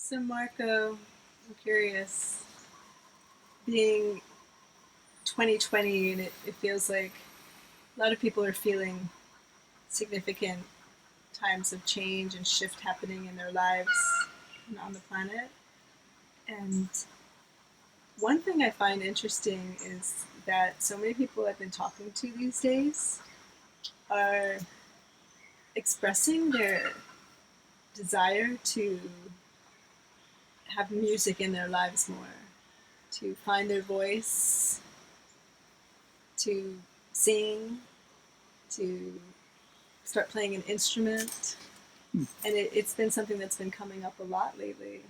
So Marco, I'm curious, being 2020 and it feels like a lot of people are feeling significant times of change and shift happening in their lives and on the planet. And one thing I find interesting is that so many people I've been talking to these days are expressing their desire to have music in their lives more, to find their voice, to sing, to start playing an instrument. And it's been something that's been coming up a lot lately.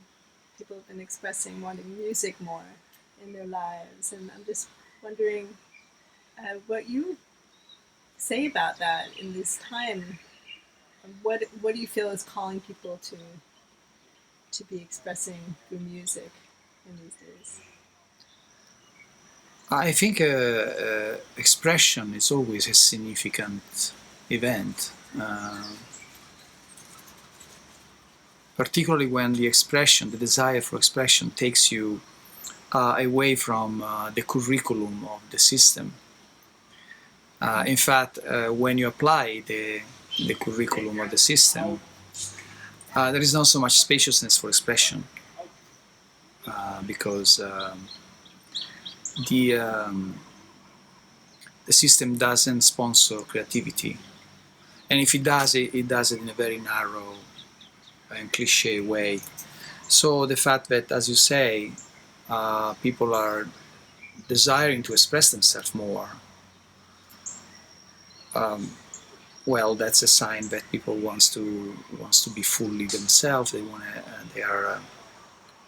People have been expressing wanting music more in their lives. And I'm just wondering what you say about that in this time. What do you feel is calling people to be expressing through music in these days? I think expression is always a significant event, particularly when the desire for expression takes you away from the curriculum of the system. In fact, when you apply the curriculum of the system, there is not so much spaciousness for expression because the system doesn't sponsor creativity, and if it does, it does it in a very narrow and cliche way. So the fact that, as you say, people are desiring to express themselves more, well, that's a sign that people wants to be fully themselves. They are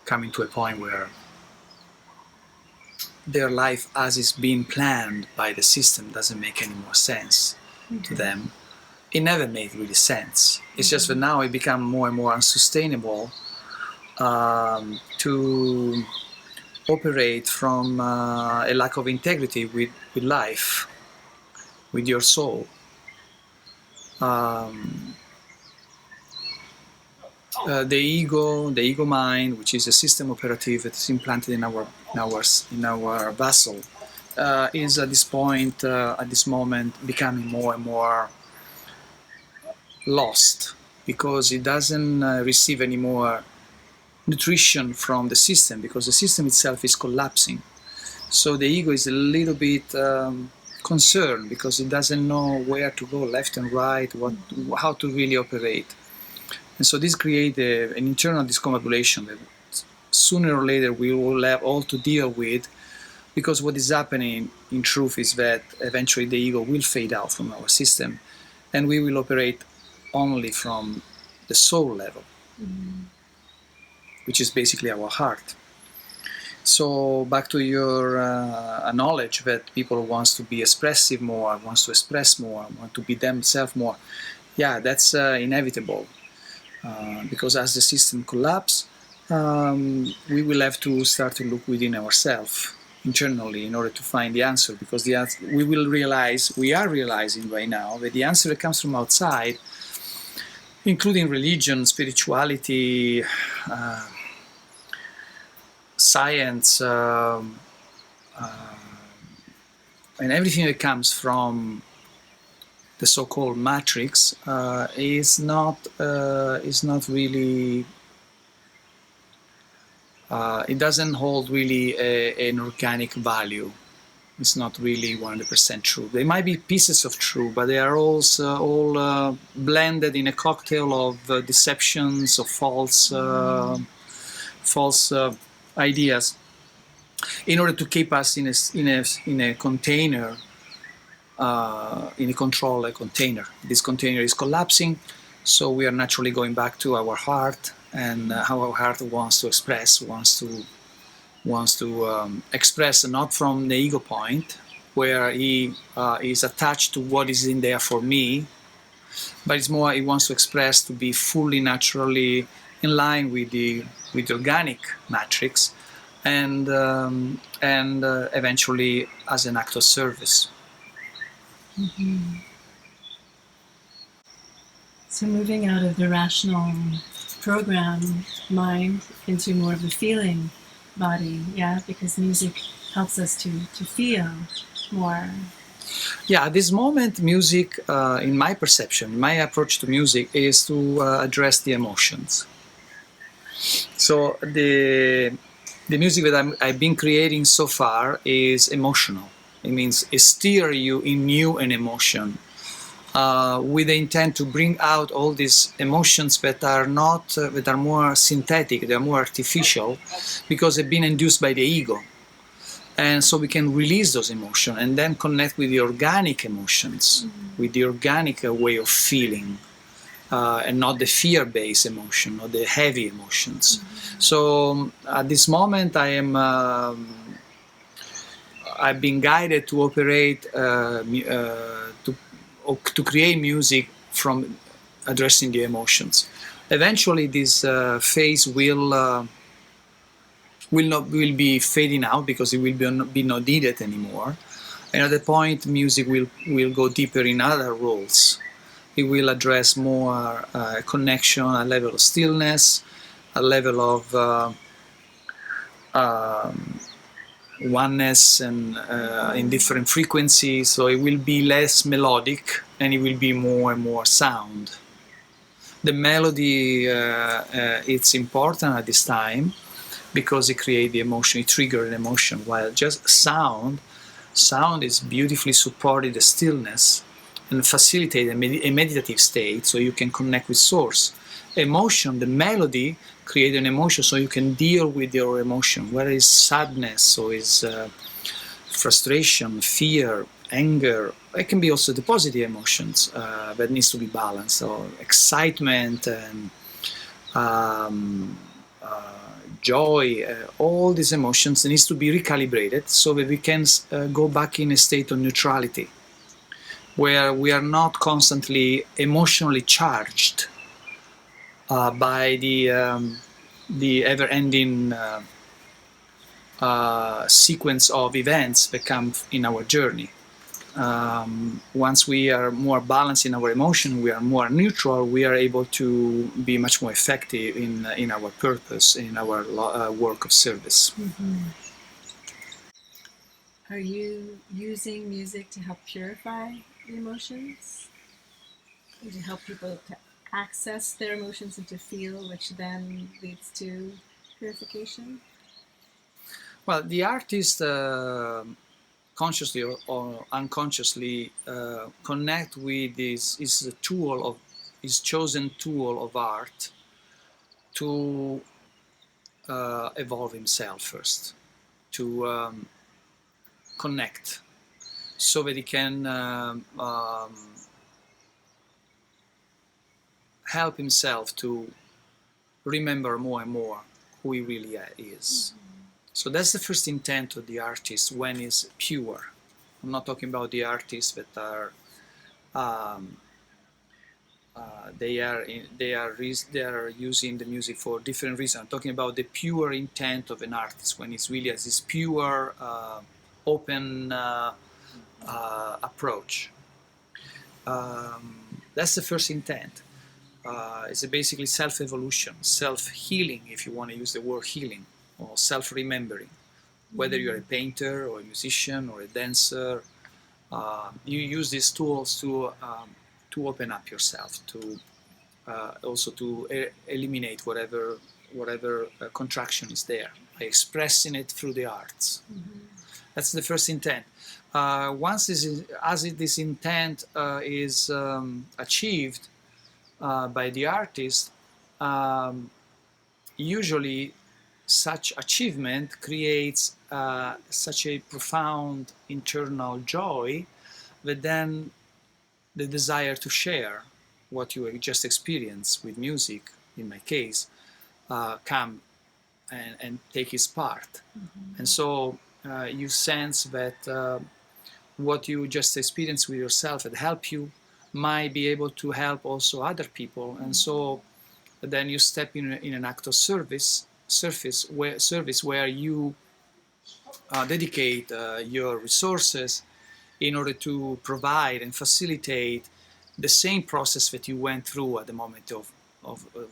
coming to a point where their life as is being planned by the system doesn't make any more sense to them. It never made really sense. It's just that now it become more and more unsustainable to operate from a lack of integrity with life, with your soul. The ego mind, which is a system operative that is implanted in our vessel, is at this point, at this moment, becoming more and more lost because it doesn't receive any more nutrition from the system because the system itself is collapsing. So the ego is a little bit concerned because it doesn't know where to go, left and right, how to really operate. And so this creates an internal discombobulation that sooner or later we will have all to deal with, because what is happening in truth is that eventually the ego will fade out from our system and we will operate only from the soul level, which is basically our heart. So back to your knowledge that people wants to be expressive more, wants to express more, want to be themselves more. Yeah, that's inevitable. Because as the system collapses, we will have to start to look within ourselves internally in order to find the answer, because we are realizing right now that the answer that comes from outside, including religion, spirituality, science, and everything that comes from the so-called matrix is not really. It doesn't hold really an organic value. It's not really 100% true. There might be pieces of true, but they are also all blended in a cocktail of deceptions, of false ideas, in order to keep us in a container. In a control container. This container is collapsing, so we are naturally going back to our heart and how our heart wants to express, express not from the ego point, where he is attached to what is in there for me, but it's more he wants to express to be fully naturally in line with the organic matrix, and eventually as an act of service. Mm-hmm. So moving out of the rational program mind into more of a feeling body, yeah, because music helps us to feel more. Yeah, at this moment, music, in my perception, my approach to music is to address the emotions. So the music that I've been creating so far is emotional. It means it steer you in new and emotion, with the intent to bring out all these emotions that are not that are more synthetic, they are more artificial, because they've been induced by the ego. And so we can release those emotions and then connect with the organic emotions, with the organic way of feeling, and not the fear-based emotion or the heavy emotions. So at this moment, I've been guided to operate to create music from addressing the emotions. Eventually, this phase will be fading out because it will be not needed anymore. And at the point, music will go deeper in other roles. It will address more connection, a level of stillness, a level of um, oneness and in different frequencies. So it will be less melodic and it will be more and more sound. The melody it's important at this time because it creates the emotion, it triggers an emotion. While just sound is beautifully supported the stillness and facilitate a meditative state so you can connect with source. Emotion, the melody, create an emotion so you can deal with your emotion, whether it's sadness or is frustration, fear, anger. It can be also the positive emotions that needs to be balanced, or excitement and um, joy, all these emotions needs to be recalibrated so that we can go back in a state of neutrality, where we are not constantly emotionally charged by the ever-ending sequence of events that come in our journey. Once we are more balanced in our emotion, we are more neutral, we are able to be much more effective in our purpose, in our work of service. Are you using music to help purify the emotions? And to help people to access their emotions and to feel, which then leads to purification? Well, the artist consciously or unconsciously connect with his tool of his chosen tool of art to evolve himself first, to connect, so that he can help himself to remember more and more who he really is. So that's the first intent of the artist when it's pure. I'm not talking about the artists that are um, they are using the music for different reasons. I'm talking about the pure intent of an artist when it's really as this pure, open approach. That's the first intent. It's basically self-evolution, self-healing, if you want to use the word healing, or self-remembering. Whether you're a painter or a musician or a dancer, you use these tools to open up yourself, to also to eliminate whatever contraction is there by expressing it through the arts. That's the first intent. Once this intent is achieved by the artist, um, usually such achievement creates such a profound internal joy that then the desire to share what you just experienced with music, in my case, come and take its part. And so you sense that what you just experienced with yourself and help you might be able to help also other people. And so then you step in an act of service where you dedicate your resources in order to provide and facilitate the same process that you went through at the moment of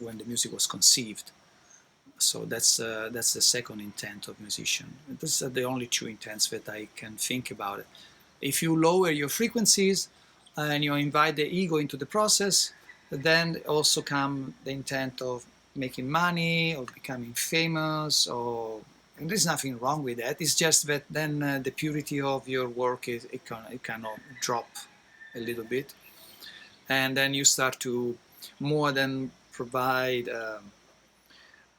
when the music was conceived. So that's the second intent of musician. These are the only two intents that I can think about it. If you lower your frequencies and you invite the ego into the process, then also come the intent of making money or becoming famous, or and there's nothing wrong with that. It's just that then the purity of your work it kind of drop a little bit, and then you start to more than provide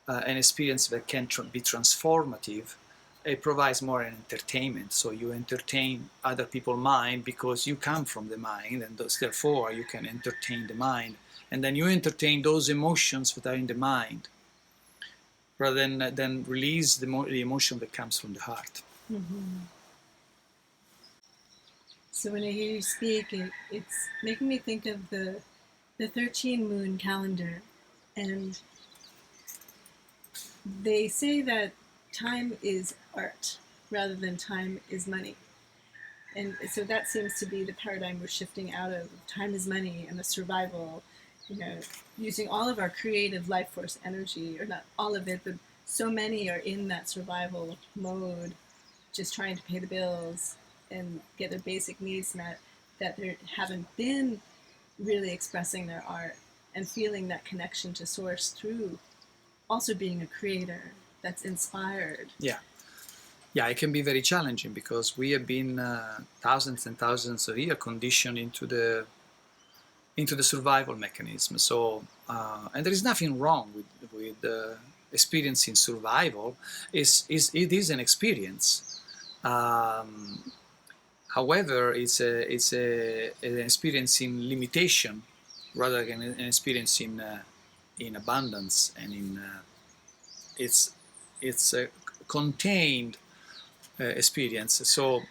an experience that can be transformative. It provides more an entertainment. So you entertain other people's mind because you come from the mind, and therefore you can entertain the mind. And then you entertain those emotions that are in the mind, rather than release the emotion that comes from the heart. Mm-hmm. So when I hear you speak, it's making me think of the 13 moon calendar, and they say that time is art rather than time is money. And so that seems to be the paradigm we're shifting out of. Time is money and the survival, you know, using all of our creative life force energy, or not all of it, but so many are in that survival mode, just trying to pay the bills and get their basic needs met, that they haven't been really expressing their art and feeling that connection to source through also being a creator that's inspired. Yeah. Yeah, it can be very challenging because we have been thousands and thousands of years conditioned into the survival mechanism. So, and there is nothing wrong with experiencing survival. It is an experience. However, an experience in limitation rather than an experience in abundance, and in it's a contained experience. So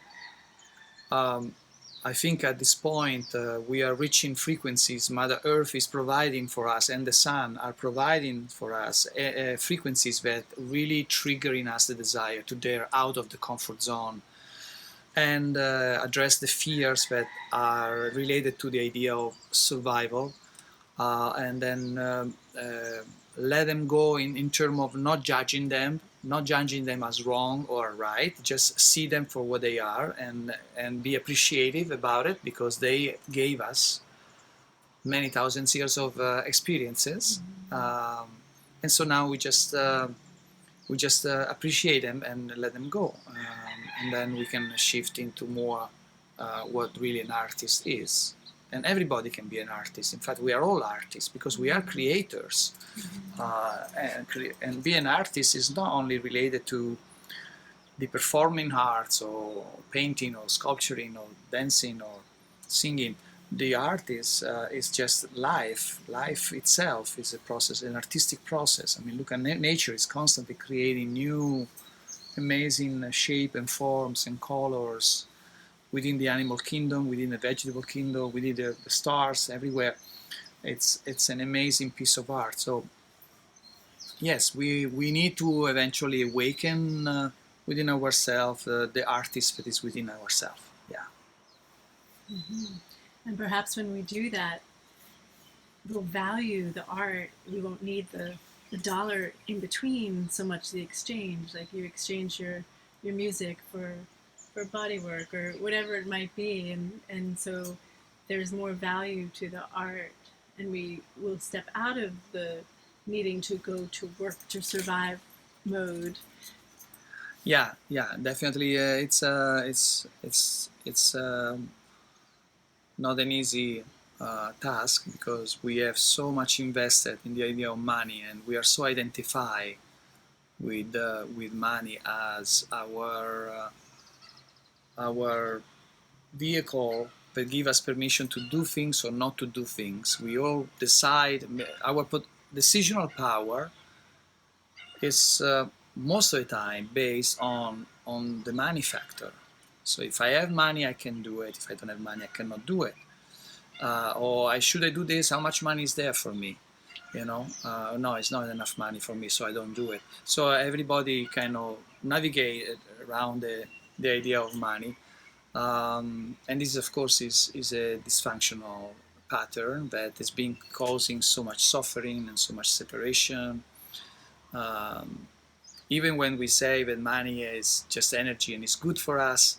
I think at this point we are reaching frequencies Mother Earth is providing for us, and the Sun are providing for us frequencies that really trigger in us the desire to dare out of the comfort zone and address the fears that are related to the idea of survival, and then let them go in terms of not judging them as wrong or right. Just see them for what they are, and be appreciative about it, because they gave us many thousands years of experiences. And so now we just appreciate them and let them go, and then we can shift into more what really an artist is. And everybody can be an artist. In fact, we are all artists because we are creators. And being an artist is not only related to the performing arts, or painting, or sculpturing, or dancing, or singing. The art is just life. Life itself is a process, an artistic process. I mean, look at nature; it's constantly creating new, amazing shape and forms and colors within the animal kingdom, within the vegetable kingdom, within the stars, everywhere. It's an amazing piece of art. So yes, we need to eventually awaken within ourselves the artist that is within ourselves. Yeah. Mm-hmm. And perhaps when we do that, we'll value the art. We won't need the dollar in between so much, the exchange. Like you exchange your music for body work or whatever it might be, and so there's more value to the art, and we will step out of the needing to go to work to survive mode. Yeah, definitely. It's not an easy task, because we have so much invested in the idea of money, and we are so identified with money as our vehicle that give us permission to do things or not to do things. We all decide. Our decisional power is most of the time based on the money factor. So if I have money, I can do it. If I don't have money, I cannot do it. Or should I do this? How much money is there for me? No, it's not enough money for me, so I don't do it. So everybody kind of navigate around the idea of money. And this, of course, is a dysfunctional pattern that has been causing so much suffering and so much separation. Um, Even when we say that money is just energy and is good for us,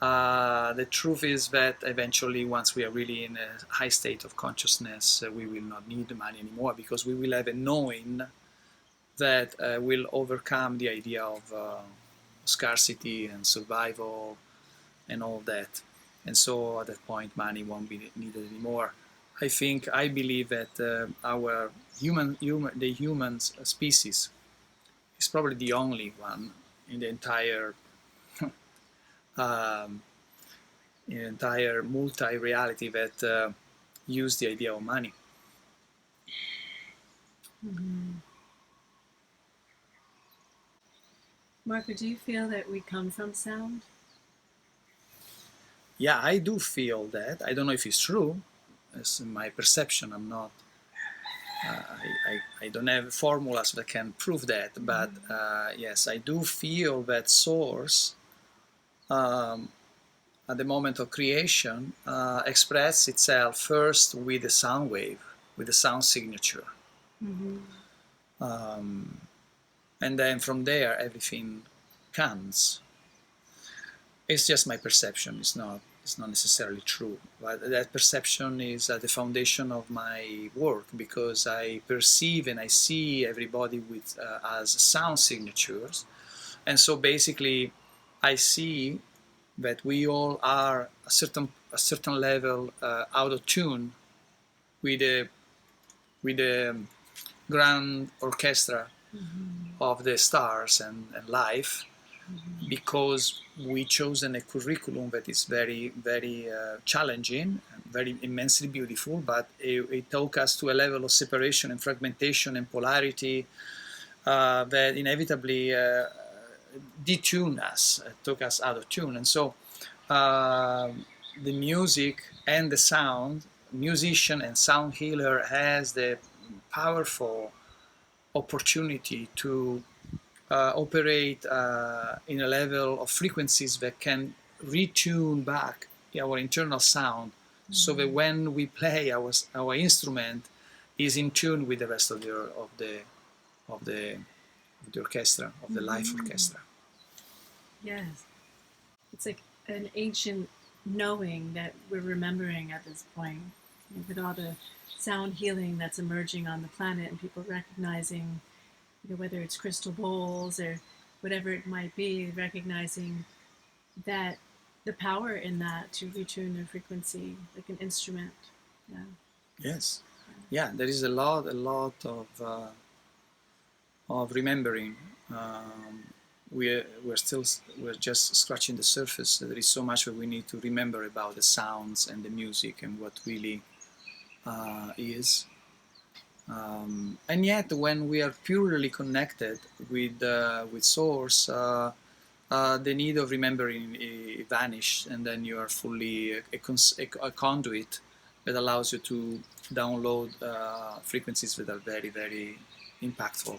the truth is that eventually, once we are really in a high state of consciousness, we will not need the money anymore, because we will have a knowing that will overcome the idea of scarcity and survival and all that. And so at that point, money won't be needed anymore. I believe that the human species is probably the only one in the entire um, multi-reality that use the idea of money. Mm-hmm. Marco, do you feel that we come from sound? Yeah, I do feel that. I don't know if it's true. It's my perception. I'm not. I don't have formulas that can prove that, but yes, I do feel that source um, at the moment of creation express itself first with a sound wave, with a sound signature. Mm-hmm. Um, and then from there everything comes. It's just my perception. It's not necessarily true, but that perception is at the foundation of my work, because I perceive and I see everybody with as sound signatures, and so basically I see that we all are a certain level out of tune with the grand orchestra Mm-hmm. of the stars and life, Mm-hmm. because we chosen a curriculum that is very, very challenging, very immensely beautiful, but it took us to a level of separation and fragmentation and polarity that inevitably detuned us, took us out of tune. And so uh, the music and the sound, musician and sound healer has the powerful opportunity to operate in a level of frequencies that can retune back our internal sound, so that when we play our instrument is in tune with the rest of of the of the orchestra, of the life Mm-hmm. orchestra. Yes. It's like an ancient knowing that we're remembering at this point. With all the sound healing that's emerging on the planet, and people recognizing, whether it's crystal bowls or whatever it might be, recognizing that the power in that to retune their frequency like an instrument. Yeah. Yes, yeah, there is a lot of remembering. We're just scratching the surface. There is so much that we need to remember about the sounds and the music and what really is. And yet, when we are purely connected with Source, the need of remembering vanishes, and then you are fully a conduit that allows you to download frequencies that are very, very impactful.